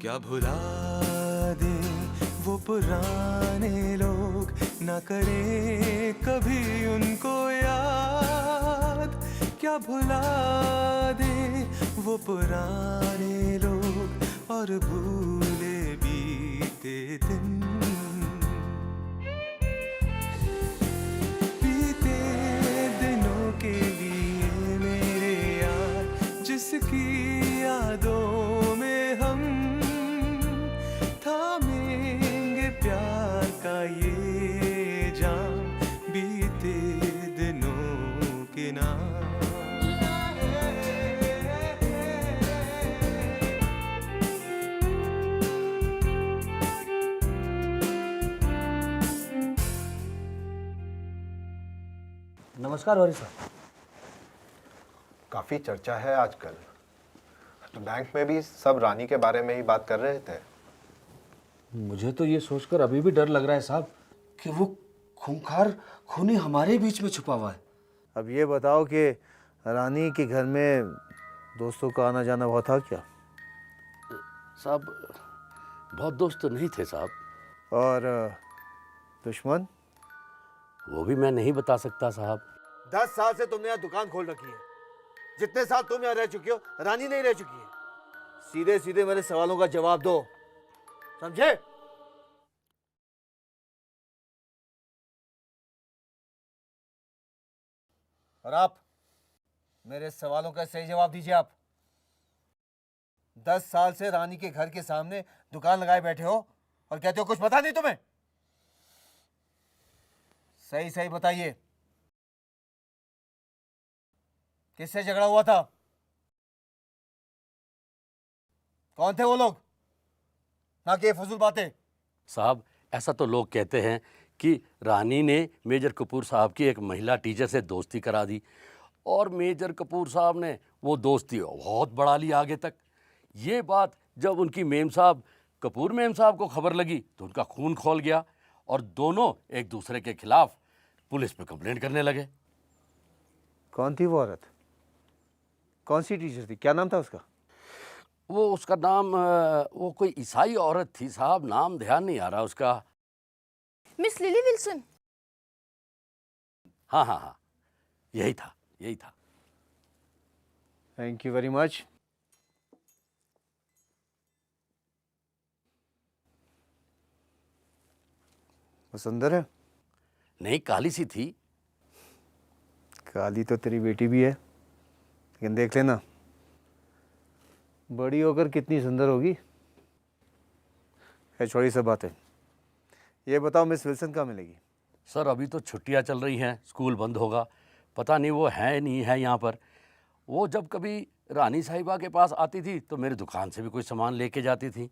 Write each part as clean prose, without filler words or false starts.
क्या भुला दे वो पुराने लोग, ना करे कभी उनको याद। क्या भुला दे वो पुराने लोग और भूले बीते दिन। बीते दिनों के लिए मेरे यार, जिसकी यादों में हम थामेंगे प्यार का ये जाम, बीते दिनों के नाम। नमस्कार वरी साहब। काफ़ी चर्चा है आजकल, तो बैंक में भी सब रानी के बारे में ही बात कर रहे थे। मुझे तो ये सोचकर अभी भी डर लग रहा है साहब कि वो खूंखार खूनी हमारे बीच में छुपा हुआ है। अब ये बताओ कि रानी के घर में दोस्तों का आना जाना हुआ था क्या? साहब बहुत दोस्त तो नहीं थे साहब। और दुश्मन? वो भी मैं नहीं बता सकता साहब। 10 साल से तुमने यहाँ दुकान खोल रखी है। जितने साल तुम यहाँ रह चुके हो, रानी नहीं रह चुकी है। सीधे सीधे मेरे सवालों का जवाब दो, समझे? और आप मेरे सवालों का सही जवाब दीजिए। आप 10 साल से रानी के घर के सामने दुकान लगाए बैठे हो और कहते हो कुछ पता नहीं तुम्हें। सही सही बताइए, किससे झगड़ा हुआ था? कौन थे वो लोग? ना कि फजूल बातें। साहब ऐसा तो लोग कहते हैं कि रानी ने मेजर कपूर साहब की एक महिला टीचर से दोस्ती करा दी और मेजर कपूर साहब ने वो दोस्ती बहुत बढ़ा ली आगे तक। ये बात जब उनकी मेम साहब कपूर मेम साहब को खबर लगी तो उनका खून खौल गया और दोनों एक दूसरे के खिलाफ पुलिस पे कंप्लेंट करने लगे। कौन थी वो औरत? कौन सी टीचर थी? क्या नाम था उसका? वो उसका नाम वो कोई ईसाई औरत थी साहब, नाम ध्यान नहीं आ रहा उसका। Miss lily Wilson. हाँ हाँ हाँ, यही था यही था। Thank you very much. वो सुंदर है? नहीं, काली सी थी। काली तो तेरी बेटी भी है, लेकिन देख लेना बड़ी होकर कितनी सुंदर होगी। है छोड़ी सब बातें, ये बताओ मिस विल्सन कहाँ मिलेगी? सर अभी तो छुट्टियां चल रही हैं, स्कूल बंद होगा, पता नहीं वो है नहीं है यहाँ पर। वो जब कभी रानी साहिबा के पास आती थी तो मेरी दुकान से भी कोई सामान लेके जाती थी।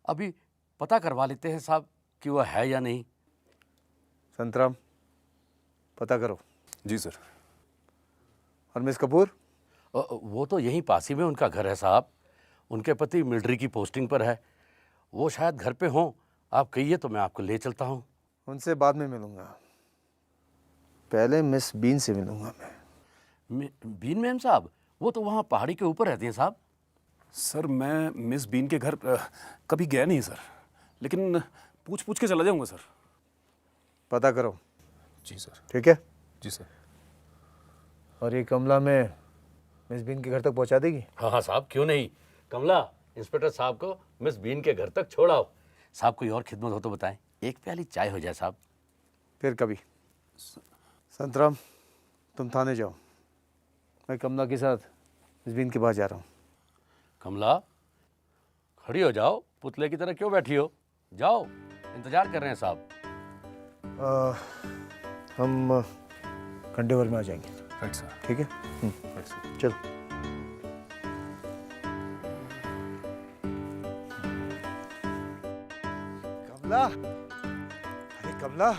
अभी पता करवा लेते हैं साहब कि वो है या नहीं। संतराम, पता करो। जी सर। और मिस कपूर? वो तो यहीं पास ही में उनका घर है साहब। उनके पति मिलिट्री की पोस्टिंग पर है, वो शायद घर पे हों। आप कहिए तो मैं आपको ले चलता हूँ। उनसे बाद में मिलूंगा, पहले मिस बीन से मिलूंगा मैं। बीन मैम साहब? वो तो वहाँ पहाड़ी के ऊपर रहती हैं साहब। सर मैं मिस बीन के घर कभी गया नहीं सर, लेकिन पूछ पूछ के चला जाऊंगा सर। पता करो। जी सर। ठीक है? जी सर। और ये कमला में मिस बीन के घर तक पहुंचा देगी? हाँ हाँ साहब, क्यों नहीं। कमला, इंस्पेक्टर साहब को मिस बीन के घर तक छोड़ाओ। साहब कोई और खिदमत हो तो बताएं, एक प्याली चाय हो जाए साहब। फिर कभी। संतराम, तुम थाने जाओ, मैं कमला के साथ मिस बीन के पास जा रहा हूँ। कमला खड़ी हो जाओ, पुतले की तरह क्यों बैठी हो? जाओ, इंतजार कर रहे हैं साहब। हम घंटे भर में आ जाएंगे। Right sir. ठीक है? Right sir. चलो। कमला, अरे कमला,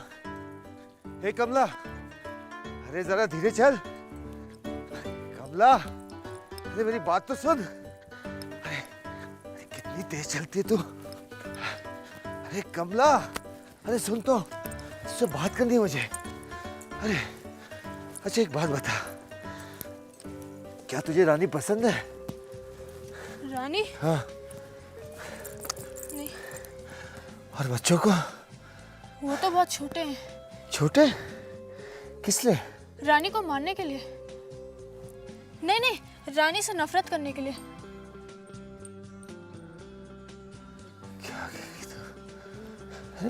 हे कमला, अरे जरा धीरे चल। कमला, अरे मेरी बात तो सुन। अरे कितनी तेज चलती है तू। अरे कमला, अरे सुन तो, तुझसे बात करनी है मुझे। अरे अच्छा एक बात बता, क्या तुझे रानी पसंद है? रानी? हाँ। और बच्चों को? वो तो बहुत छोटे हैं। छोटे? किस लिए? रानी को मारने के लिए। नहीं नहीं, रानी से नफरत करने के लिए। क्या कहेगी तू? अरे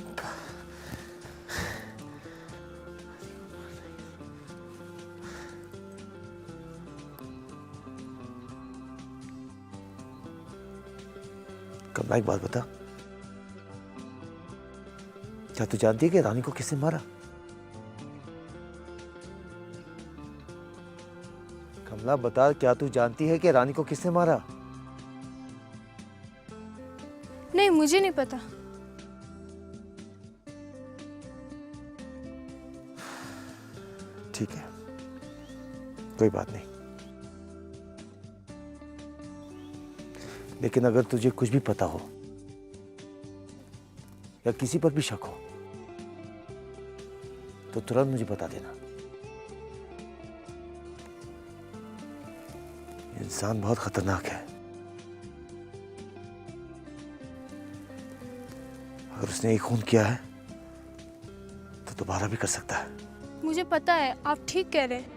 कमला, एक बात बता, क्या तू जानती है कि रानी को किसने मारा? कमला बता, क्या तू जानती है कि रानी को किसने मारा? नहीं, मुझे नहीं पता। ठीक है, कोई बात नहीं। लेकिन अगर तुझे कुछ भी पता हो या किसी पर भी शक हो तो तुरंत मुझे बता देना। इंसान बहुत खतरनाक है। अगर उसने एक खून किया है तो दोबारा भी कर सकता है। मुझे पता है, आप ठीक कह रहे हैं।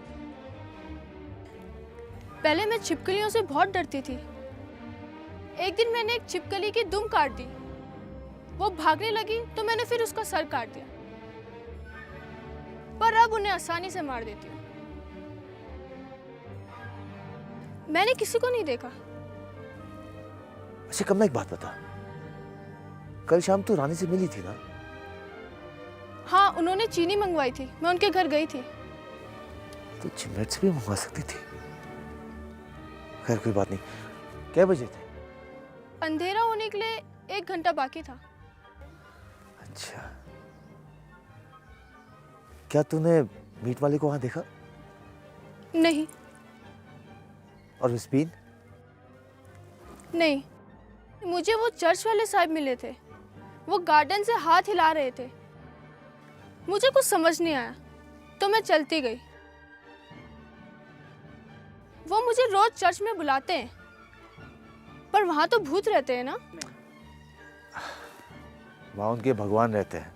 पहले मैं छिपकलियों से बहुत डरती थी। एक दिन मैंने एक छिपकली की दुम काट दी। वो भागने लगी तो मैंने फिर उसका सर काट दिया। पर अब उन्हें आसानी से मार देती हूँ। मैंने किसी को नहीं देखा। अच्छा कमला, एक बात बता, कल शाम तू रानी से मिली थी ना? हाँ, उन्होंने चीनी मंगवाई थी, मैं उनके घर गई थी। तो चिमनेट से भी मंगवा सकती थी। खैर कोई बात नहीं। क्या बजे थे? अंधेरा होने के लिए 1 घंटा बाकी था। अच्छा, क्या तूने मीट वाले को वहां देखा? नहीं। और मिस बीन? नहीं, मुझे वो चर्च वाले साहब मिले थे। वो गार्डन से हाथ हिला रहे थे। मुझे कुछ समझ नहीं आया तो मैं चलती गई। वो मुझे रोज चर्च में बुलाते हैं, पर वहां तो भूत रहते हैं ना। वहां उनके भगवान रहते हैं,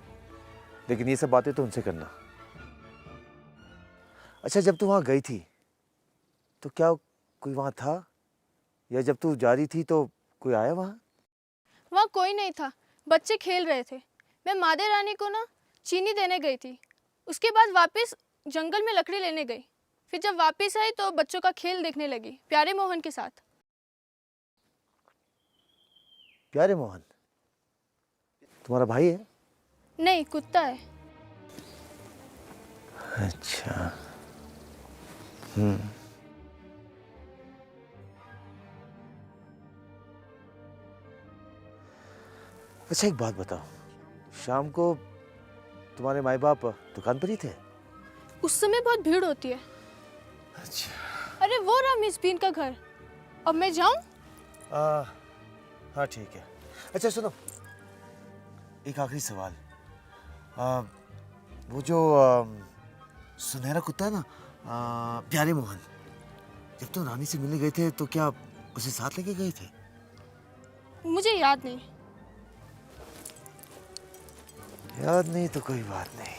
लेकिन ये सब बातें तो उनसे करना। अच्छा, जब तू वहां गई थी तो क्या कोई वहां था, या जब तू जा रही थी तो कोई आया वहां? वहाँ कोई नहीं था, बच्चे खेल रहे थे। मैं मादे रानी को ना चीनी देने गई थी। उसके बाद वापस जंगल में लकड़ी लेने गई। फिर जब वापस आई तो बच्चों का खेल देखने लगी, प्यारे मोहन के साथ। प्यारे मोहन तुम्हारा भाई है? नहीं, कुत्ता है। अच्छा। अच्छा एक बात बताओ, शाम को तुम्हारे माँ बाप दुकान पर ही थे? उस समय बहुत भीड़ होती है। अच्छा। अरे वो रहा मिस बीन का घर। अब मैं जाऊं? हाँ ठीक है। अच्छा सुनो, एक आखिरी सवाल। वो जो सुनहरा कुत्ता है ना, प्यारे मोहन, जब तुम रानी से मिलने गए थे तो क्या उसे साथ लेके गए थे? मुझे याद नहीं। याद नहीं तो कोई बात नहीं।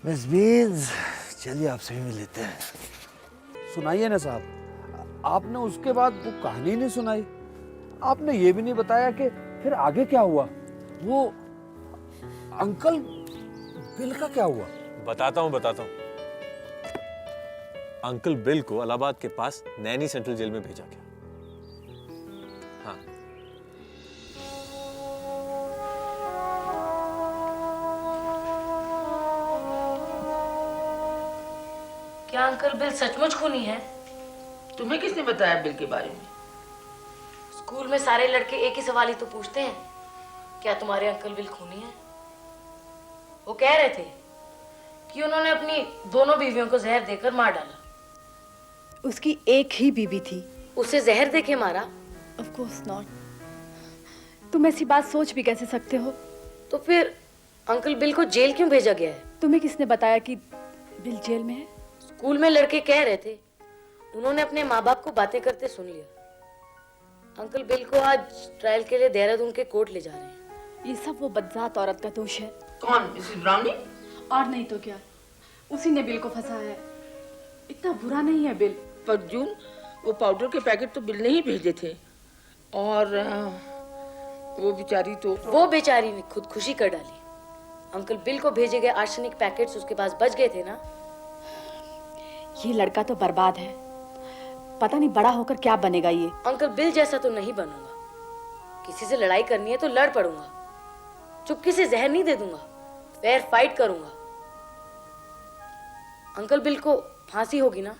मिस बीन्स, चलिए आपसे भी मिल लेते हैं। सुनाइए ना साहब, आपने उसके बाद वो कहानी नहीं सुनाई। आपने ये भी नहीं बताया कि फिर आगे क्या हुआ। वो अंकल बिल का क्या हुआ? बताता हूँ। अंकल बिल को इलाहाबाद के पास नैनी सेंट्रल जेल में भेजा गया। हाँ। क्या अंकल बिल सचमुच खूनी है? तुम्हें किसने बताया बिल के बारे में? स्कूल में सारे लड़के एक ही सवाल ही तो पूछते हैं, क्या तुम्हारे अंकल बिल खूनी है? वो कह रहे थे कि उन्होंने अपनी दोनों बीवियों को जहर देकर मार डाला। उसकी एक ही बीवी थी। उसे जहर देके मारा? Of course not. तुम ऐसी बात सोच भी कैसे सकते हो? तो फिर अंकल बिल को जेल क्यों भेजा गया है? तुम्हें किसने बताया कि बिल जेल में है? स्कूल में लड़के कह रहे थे, उन्होंने अपने माँ बाप को बातें करते सुन लिया। अंकल बिल को आज ट्रायल के लिए देहरादून के कोर्ट ले जा रहे हैं। ये सब वो बदजात औरत का दोष है। कौन, मिसेस ब्राउनी? और नहीं तो क्या, उसी ने बिल को फंसाया है। इतना बुरा नहीं है बिल। पर जून, वो पाउडर के पैकेट तो बिल ने ही भेजे थे। और वो बेचारी ने खुदकुशी कर डाली। अंकल बिल को भेजे गए आर्सेनिक पैकेट्स उसके पास बच गए थे ना। ये लड़का तो बर्बाद है, पता नहीं बड़ा होकर क्या बनेगा ये। अंकल बिल जैसा तो नहीं बनूंगा। किसी से लड़ाई करनी है तो लड़ पड़ूंगा, चुपके से जहर नहीं दे दूंगा, फेयर फाइट करूंगा। अंकल बिल को फांसी होगी ना?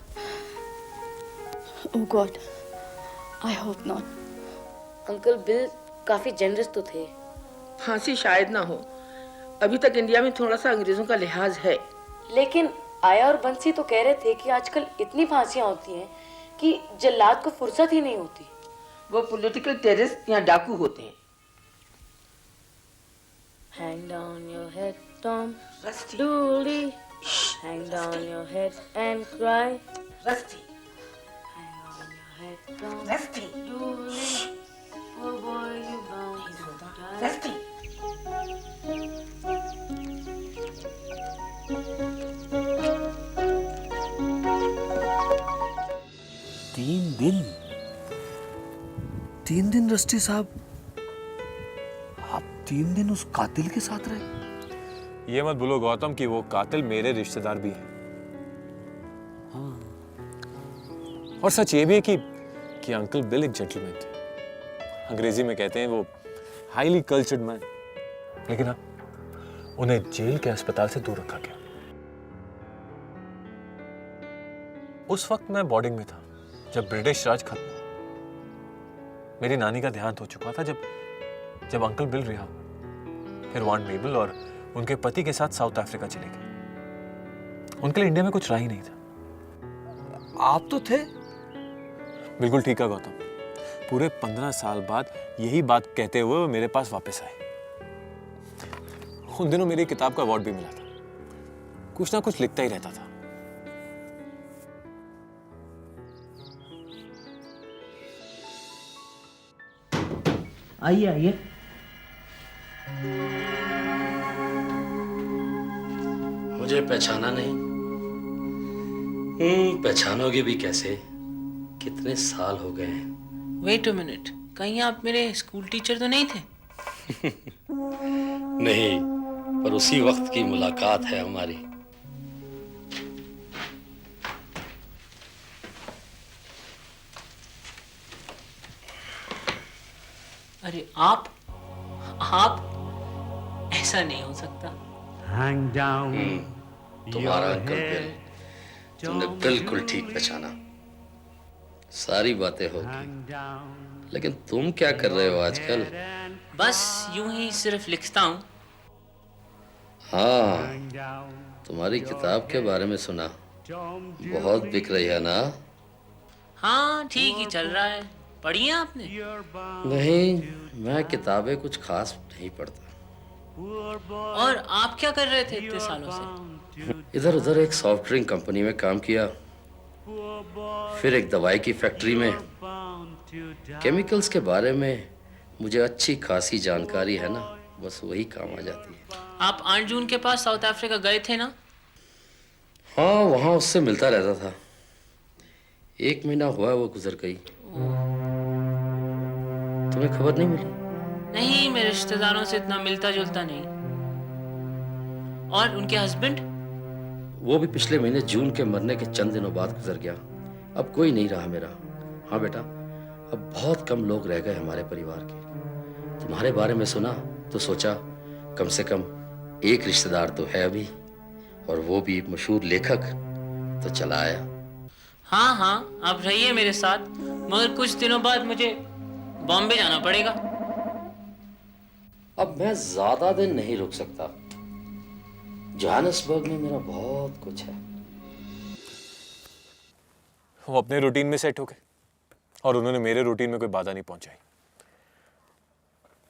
Oh God, I hope not. Uncle Bill काफी जेनरस तो थे। फांसी शायद ना हो, अभी तक इंडिया में थोड़ा सा अंग्रेजों का लिहाज है। लेकिन आया और बंसी तो कह रहे थे कि आजकल इतनी फांसियां होती हैं कि जल्लाद को फुर्सत ही नहीं होती। वो पॉलिटिकल टेररिस्ट या डाकू होते हैं। Hang down your head, Tom. Dooley. Hang down your head and cry. Rusty. Hang on your head, Tom. Rusty. Dooley. Oh boy, you bound to die. Rusty. तीन दिन रस्टी साहब, आप 3 दिन उस कातिल के साथ रहे? ये मत भूलो गौतम कि वो कातिल मेरे रिश्तेदार भी हैं। और सच ये भी है कि अंकल बिल एक जेंटलमैन थे। अंग्रेजी में कहते हैं वो हाईली कल्चर्ड मैन। लेकिन हाँ, उन्हें जेल के अस्पताल से दूर रखा गया। उस वक्त मैं बोर्डिंग में था जब ब्रिटिश राज खत्म हुआ। मेरी नानी का देहांत हो चुका था जब अंकल बिल रिहा हुआ। फिर वॉन मेबल और उनके पति के साथ साउथ अफ्रीका चले गए। उनके लिए इंडिया में कुछ रहा ही नहीं था। आप तो थे। बिल्कुल ठीक है गौतम। पूरे 15 साल बाद यही बात कहते हुए वो मेरे पास वापस आए। उन दिनों मेरी किताब का अवार्ड भी मिला था। कुछ ना कुछ लिखता ही रहता था। आइए आइए। मुझे पहचाना नहीं? पहचानोगे भी कैसे? कितने साल हो गए हैं। वेट अ मिनट, कहीं आप मेरे स्कूल टीचर तो नहीं थे? नहीं, पर उसी वक्त की मुलाकात है हमारी। अरे आप ऐसा नहीं हो सकता। तुम्हारा अंकल बिल, तुमने बिल्कुल ठीक पहचाना। सारी बातें होगी, लेकिन तुम क्या कर रहे हो आजकल? बस यूं ही सिर्फ लिखता हूँ। हाँ, तुम्हारी किताब के बारे में सुना, बहुत बिक रही है ना? हाँ ठीक ही चल रहा है। पढ़ी है आपने? नहीं, मैं किताबें कुछ खास नहीं पढ़ता। और आप क्या कर रहे थे इतने सालों से? इधर उधर एक सॉफ्ट ड्रिंक कंपनी में काम किया, फिर एक दवाई की फैक्ट्री में। केमिकल्स के बारे में मुझे अच्छी खासी जानकारी है ना, बस वही काम आ जाती है। आप आंट जून के पास साउथ अफ्रीका गए थे ना? हाँ, वहाँ उससे मिलता रहता था। 1 महीना हुआ वो गुजर गई। तुम्हें खबर नहीं मिली? नहीं, मेरे रिश्तेदारों से इतना मिलता जुलता नहीं। और उनके हस्बैंड? वो भी पिछले महीने जून के मरने के चंद दिनों बाद गुजर गया। अब कोई नहीं रहा मेरा। हाँ बेटा, अब बहुत कम लोग रह गए हमारे परिवार के। तुम्हारे बारे में सुना तो सोचा कम से कम एक रिश्तेदार तो है अभी, और वो भी एक मशहूर लेखक, तो चला आया। हाँ हाँ, आप रहिए मेरे साथ, मगर कुछ दिनों बाद मुझे बॉम्बे जाना पड़ेगा। अब मैं ज्यादा दिन नहीं रुक सकता। जोहानिसबर्ग में मेरा बहुत कुछ है। वो अपने रूटीन में सेट हो गए और उन्होंने मेरे रूटीन में कोई बाधा नहीं पहुंचाई।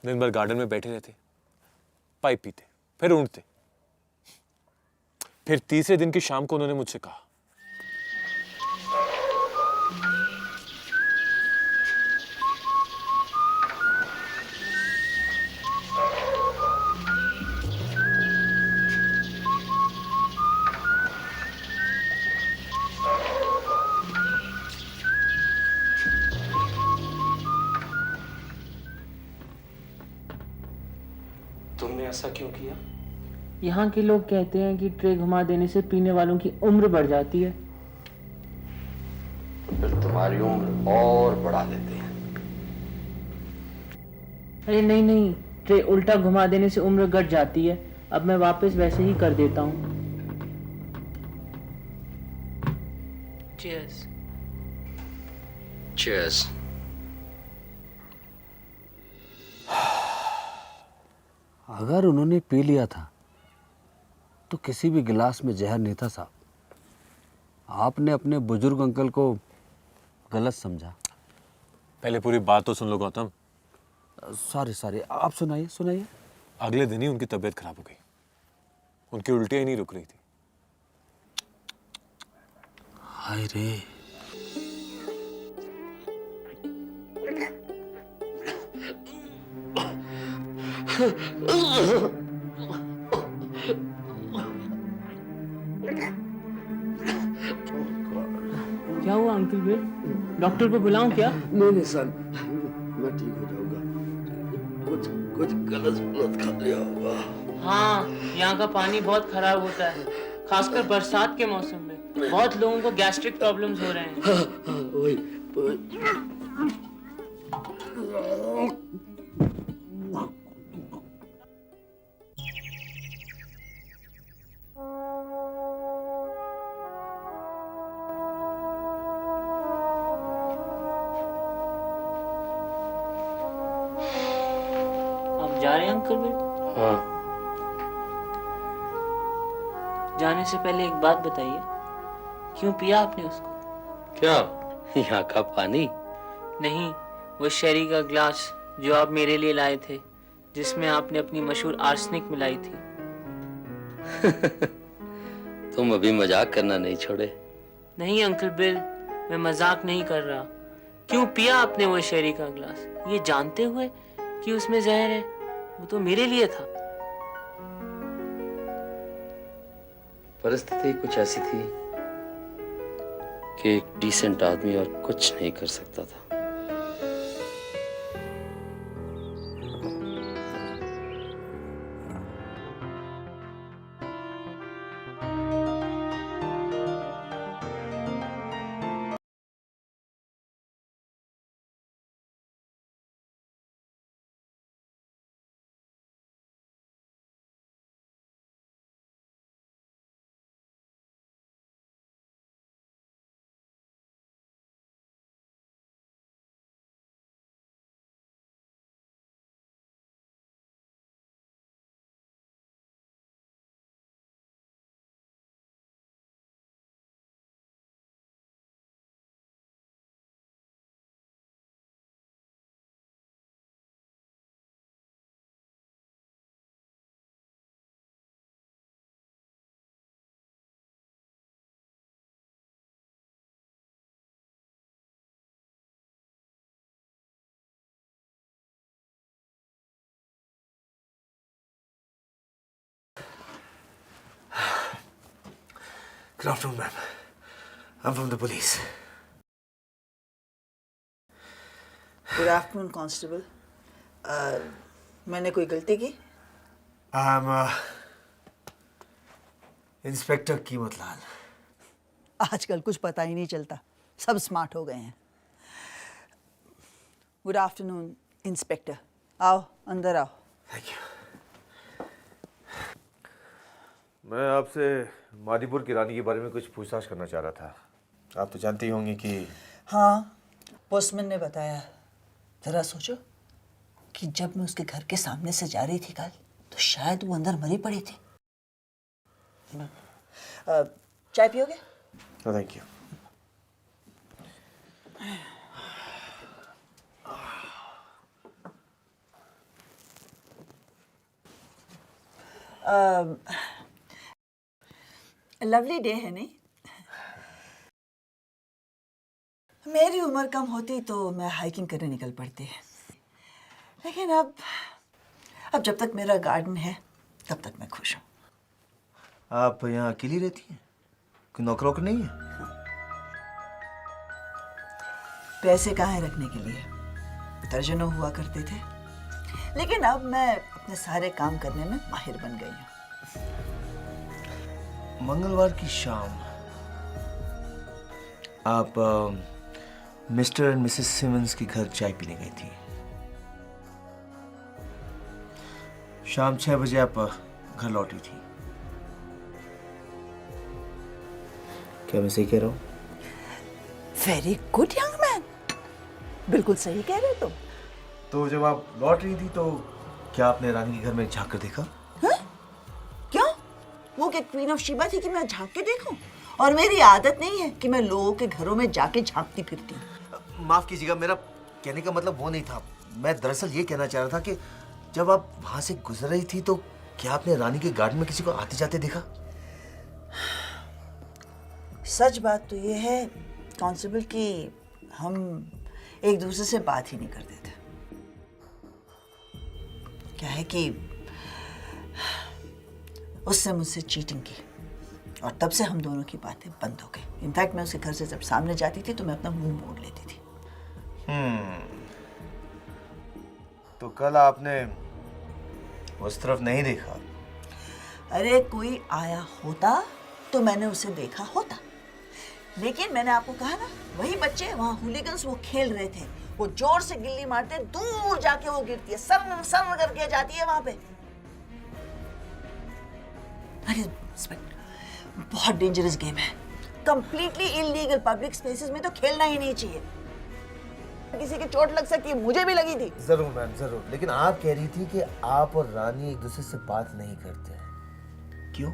दिन भर गार्डन में बैठे रहते, पाइप पीते, फिर ऊँटते। फिर तीसरे दिन की शाम को उन्होंने मुझसे कहा, तुमने ऐसा क्यों किया? यहाँ के लोग कहते हैं कि ट्रे घुमा देने से पीने वालों की उम्र बढ़ जाती है। तो फिर तुम्हारी उम्र और बढ़ा देते हैं। अरे नहीं नहीं, ट्रे उल्टा घुमा देने से उम्र घट जाती है। अब मैं वापस वैसे ही कर देता हूँ। Cheers. Cheers. अगर उन्होंने पी लिया था तो किसी भी गिलास में जहर नहीं था साहब। आपने अपने बुजुर्ग अंकल को गलत समझा। पहले पूरी बात तो सुन लो गौतम। सॉरी, आप सुनाइए सुनाइए। अगले दिन ही उनकी तबीयत खराब हो गई। उनकी उल्टियाँ ही नहीं रुक रही थी। हाय रे। क्या हुआ अंकल बिल? डॉक्टर को बुलाऊं क्या? नहीं सर, मैं ठीक हो जाऊंगा। कुछ गलत खा लिया होगा। हाँ, यहाँ का पानी बहुत खराब होता है, खासकर बरसात के मौसम में। बहुत लोगों को गैस्ट्रिक प्रॉब्लम्स हो रहे हैं। वही। आप जा रहे हैं अंकल बिल? हाँ। जाने से पहले एक बात बताइए, क्यों पिया आपने उसको? क्या? यहाँ का पानी? नहीं, वो शेरी का ग्लास जो आप मेरे लिए लाए थे, जिसमें आपने अपनी मशहूर आर्सेनिक मिलाई थी। तुम अभी मजाक करना नहीं छोड़े। नहीं अंकल बिल, मैं मजाक नहीं कर रहा। क्यों पिया आपने वो शेरी का ग्लास, ये जानते हुए कि उसमें जहर है? वो तो मेरे लिए था। परिस्थिति कुछ ऐसी थी कि एक डिसेंट आदमी और कुछ नहीं कर सकता था। Good afternoon, ma'am. I'm from the police. Good afternoon constable. मैंने कोई गलती की? I'm inspector कीमतलाल। आजकल कुछ पता ही नहीं चलता, सब स्मार्ट हो गए हैं। गुड आफ्टरनून इंस्पेक्टर, आओ अंदर आओ। Thank you. मैं आपसे मादीपुर की रानी के बारे में कुछ पूछताछ करना चाह रहा था। आप तो जानती होंगी कि हाँ, पोस्टमैन ने बताया। जरा सोचो कि जब मैं उसके घर के सामने से जा रही थी कल, तो शायद वो अंदर मरी पड़ी थी। चाय पियोगे? Thank you. लवली डे है नहीं? मेरी उम्र कम होती तो मैं हाइकिंग करने निकल पड़ती, लेकिन अब जब तक मेरा गार्डन है तब तक मैं खुश हूँ। आप यहाँ अकेली रहती हैं? कोई नौकर वोकर नहीं है? पैसे कहाँ है रखने के लिए? दर्जनों हुआ करते थे, लेकिन अब मैं अपने सारे काम करने में माहिर बन गई हूँ। मंगलवार की शाम आप मिस्टर एंड मिसेस सिमंस के घर चाय पीने गई थी। शाम 6 बजे आप घर लौटी थी। क्या मैं सही कह रहा हूँ? वेरी गुड यंग मैन, बिल्कुल सही कह रहे तुम। तो जब आप लौट रही थी तो क्या आपने रानी के घर में झांक कर देखा? क्यों? वो क्या क्वीन ऑफ शीबा थी कि मैं झांक के देखूं? और मेरी आदत नहीं है कि मैं लोगों के घरों में जाके झांकती फिरती हूँ। माफ कीजिएगा, मेरा कहने का मतलब वो नहीं था। मैं दरअसल ये कहना चाह रहा था कि जब आप वहां से गुजर रही थी तो क्या आपने रानी के गार्डन में किसी को आते जाते देखा? सच बात तो ये है कांस्टेबल कि हम एक दूसरे से बात ही नहीं करते थे। क्या है कि उसने मुझसे चीटिंग की और तब से हम दोनों की बातें बंद हो गई। इनफैक्ट मैं उसके घर से जब सामने जाती थी तो मैं अपना मुंह मोड़ लेती थी। तो कल आपने उस तरफ नहीं देखा? अरे कोई आया होता तो मैंने उसे देखा होता, लेकिन मैंने आपको कहा ना, वही बच्चे वहाँ हुलीगन्स वो खेल रहे थे, वो जोर से गिल्ली मारते, दूर जाके वो गिरती है, सर सर करके जाती है वहां पे। अरे इंस्पेक्टर, बहुत डेंजरस गेम है, कंप्लीटली इलीगल। पब्लिक स्पेसेस में तो खेलना ही नहीं चाहिए। किसी की चोट लग सकती है, मुझे भी लगी थी। जरूर मैम, जरूर। लेकिन आप कह रही थी कि आप और रानी एक दूसरे से बात नहीं करते। क्यों?